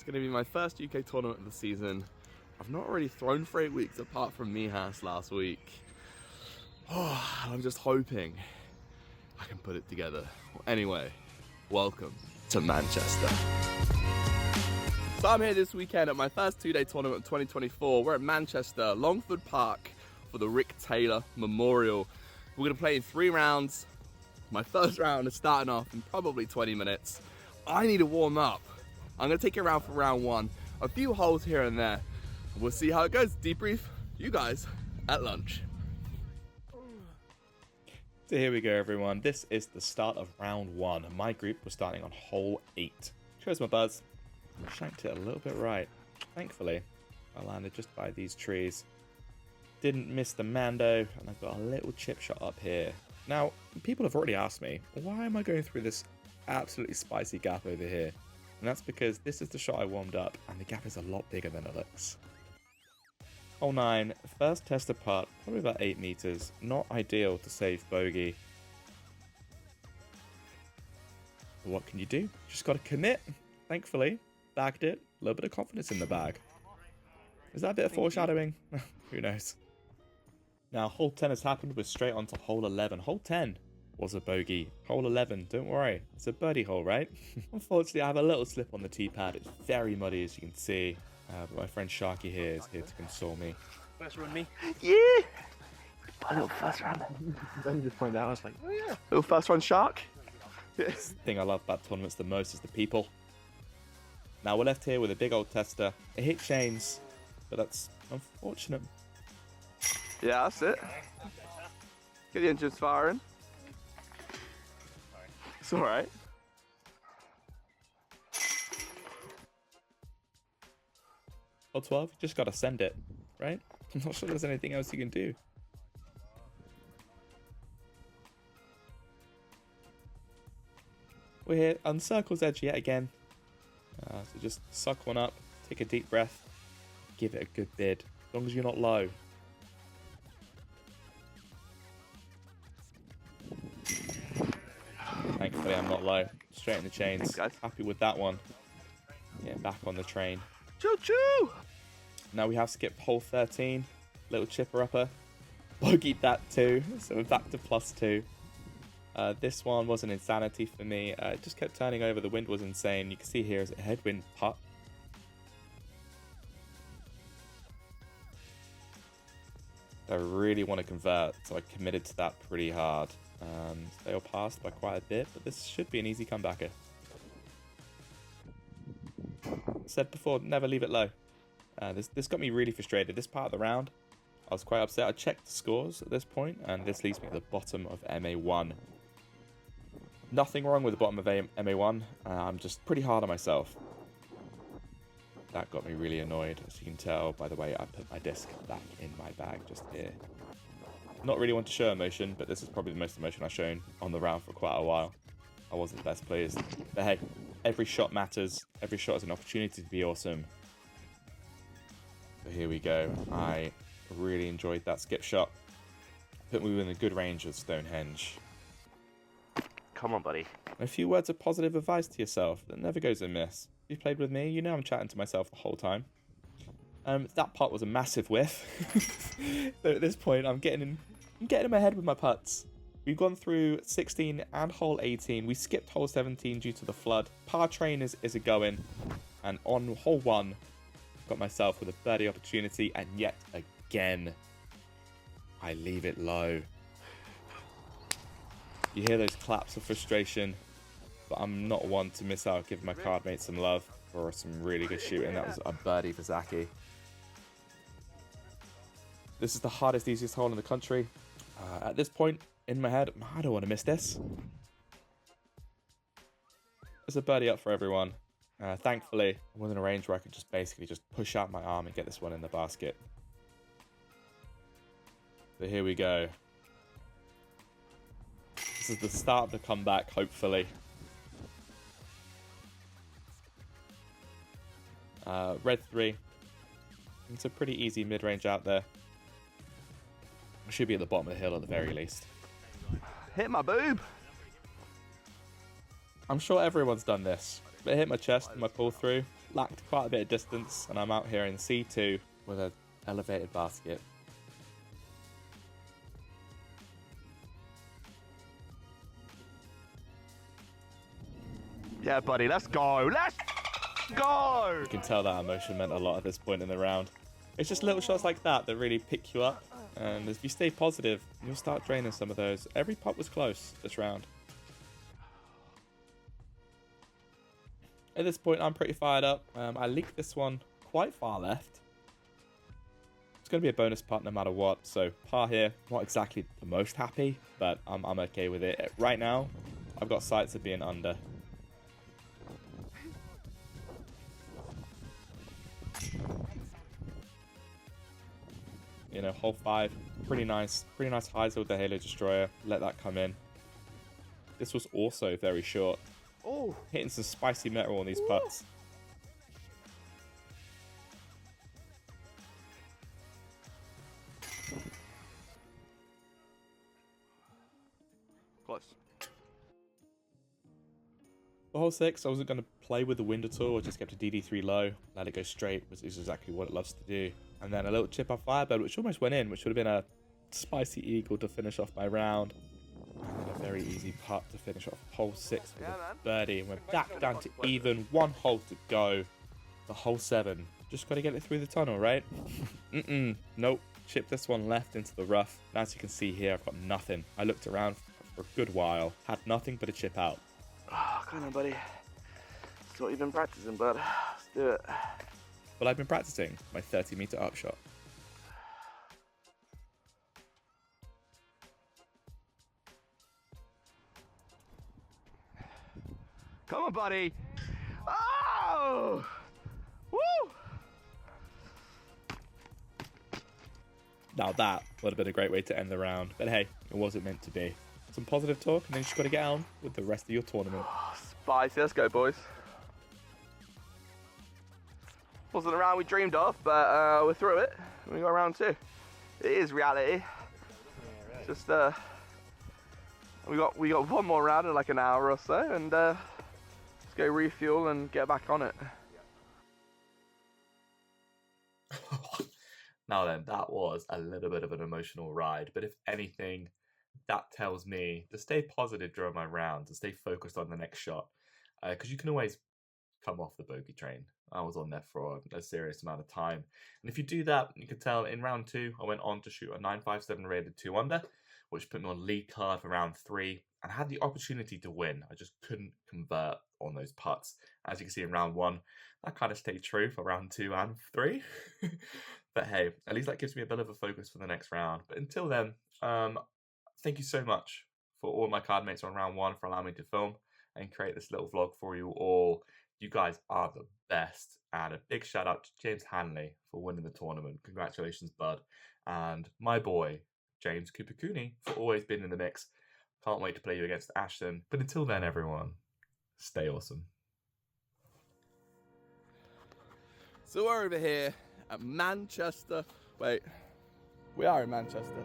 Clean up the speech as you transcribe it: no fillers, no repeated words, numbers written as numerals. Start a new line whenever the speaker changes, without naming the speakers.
going to be my first UK tournament of the season. I've not already thrown for 8 weeks apart from Mihas last week. Oh, I'm just hoping I can put it together. Well, anyway, welcome to Manchester. So I'm here this weekend at my first 2-day tournament of 2024. We're at Manchester, Longford Park for the Ric Taylor Memorial. We're going to play in 3 rounds. My first round is starting off in probably 20 minutes. I need to warm up. I'm going to take you around for round 1. A few holes here and there. We'll see how it goes. Debrief you guys at lunch.
So here we go, everyone. This is the start of round 1. My group was starting on hole 8. Chose my buzz. Shanked it a little bit right. Thankfully, I landed just by these trees. Didn't miss the Mando, and I've got a little chip shot up here. Now, people have already asked me, why am I going through this absolutely spicy gap over here? And that's because this is the shot I warmed up, and the gap is a lot bigger than it looks. Hole 9, first tested putt, probably about 8 meters. Not ideal to save bogey. But what can you do? Just got to commit. Thankfully, bagged it. A little bit of confidence in the bag. Is that a bit of foreshadowing? Who knows? Now, hole 10 has happened. We're straight on to hole 11. Hole 10 was a bogey. Hole 11, don't worry. It's a birdie hole, right? Unfortunately, I have a little slip on the tee pad. It's very muddy, as you can see. But my friend Sharky here is here to console me.
First run, me.
Yeah!
A little first run. Then just pointed out, I was like, oh yeah.
Little first run shark.
Yes. The thing I love about tournaments the most is the people. Now, we're left here with a big old tester. It hit chains, but that's unfortunate.
Yeah, that's it. Get the engines firing. It's alright.
Hole 12, you just gotta send it, right? I'm not sure there's anything else you can do. We're here on Circle's Edge yet again. So just suck one up, take a deep breath, give it a good bid, as long as you're not low. Thankfully I'm not low. Straight in the chains.
Thanks, guys.
Happy with that one. Yeah, back on the train.
Choo-choo!
Now we have skipped hole 13. Little chipper upper. Bogeyed that too, so we're back to +2. This one was an insanity for me. It just kept turning over. The wind was insane. You can see here is a headwind putt. I really want to convert, so I committed to that pretty hard. They all passed by quite a bit, but this should be an easy comebacker. Said before, never leave it low. This got me really frustrated. This part of the round, I was quite upset. I checked the scores at this point, and this leaves me at the bottom of MA1. Nothing wrong with the bottom of MA1. I'm just pretty hard on myself. That got me really annoyed, as you can tell by the way I put my disc back in my bag just here. Not really want to show emotion, but this is probably the most emotion I've shown on the round for quite a while. I wasn't best pleased. But hey, every shot matters. Every shot is an opportunity to be awesome. So here we go. I really enjoyed that skip shot. Put me within a good range of Stonehenge.
Come on, buddy.
A few words of positive advice to yourself that never goes amiss. If you've played with me, you know I'm chatting to myself the whole time. That putt was a massive whiff. So at this point, I'm getting in my head with my putts. We've gone through 16 and hole 18. We skipped hole 17 due to the flood. Par train is a going. And on hole 1, got myself with a birdie opportunity. And yet again, I leave it low. You hear those claps of frustration. But I'm not one to miss out giving my card mate some love for some really good shooting. That was a birdie for Zaki. This is the hardest, easiest hole in the country. At this point, in my head, I don't want to miss this. It's a birdie up for everyone. Thankfully, I'm within a range where I can just basically just push out my arm and get this one in the basket. So here we go. This is the start of the comeback, hopefully. Red 3. It's a pretty easy mid-range out there. I should be at the bottom of the hill at the very least.
Hit my boob!
I'm sure everyone's done this, but it hit my chest and my pull through. lacked quite a bit of distance, and I'm out here in C2 with an elevated basket.
Yeah, buddy, let's go. Let's go.
You can tell that emotion meant a lot at this point in the round. It's just little shots like that that really pick you up, and if you stay positive, you'll start draining some of those. Every putt was close this round. At this point, I'm pretty fired up. I leaked this one quite far left. It's going to be a bonus putt no matter what, so par here. Not exactly the most happy, but I'm okay with it. Right now, I've got sights of being under. You know, hole 5, pretty nice highs with the Halo Destroyer. Let that come in. This was also very short.
Oh,
Hitting some spicy metal on these putts.
close.
For hole 6, I wasn't going to play with the wind at all. I just kept a DD3 low, let it go straight, which is exactly what it loves to do. And then a little chip off Firebird, which almost went in, which would have been a spicy eagle to finish off my round. And then a very easy putt to finish off hole 6 with a birdie. And we're back down to even, one hole to go. The hole 7. Just got to get it through the tunnel, right? Nope. Chipped this one left into the rough. And as you can see here, I've got nothing. I looked around for a good while, had nothing but a chip out.
Oh, come on, buddy. That's what you've been practicing, bud. Let's do it.
Well, I've been practicing my 30-meter upshot.
Come on, buddy. Oh! Woo!
Now that would have been a great way to end the round. But hey, it wasn't meant to be. Some positive talk, and then you just got to get on with the rest of your tournament.
Oh, spicy. Let's go, boys. Wasn't the round we dreamed of, but we're through it. We got round 2. It is reality. Just we got one more round in like an hour or so, and let's go refuel and get back on it.
Now then, that was a little bit of an emotional ride, but if anything, that tells me to stay positive during my round, to stay focused on the next shot, because you can always come off the bogey train. I was on there for a serious amount of time, and if you do that, you can tell in round 2 I went on to shoot a 957 rated 2 under, which put me on lead card for round 3 and had the opportunity to win. I just couldn't convert on those putts. As you can see in round 1, that kind of stayed true for round 2 and 3. But hey, at least that gives me a bit of a focus for the next round. But until then, thank you so much for all my card mates on round 1 for allowing me to film and create this little vlog for you all. You guys are the best. And a big shout out to James Hanley for winning the tournament. Congratulations, bud. And my boy, James Kupakuni, for always being in the mix. Can't wait to play you against Ashton. But until then, everyone, stay awesome.
So we're over here at Manchester. Wait, we are in Manchester.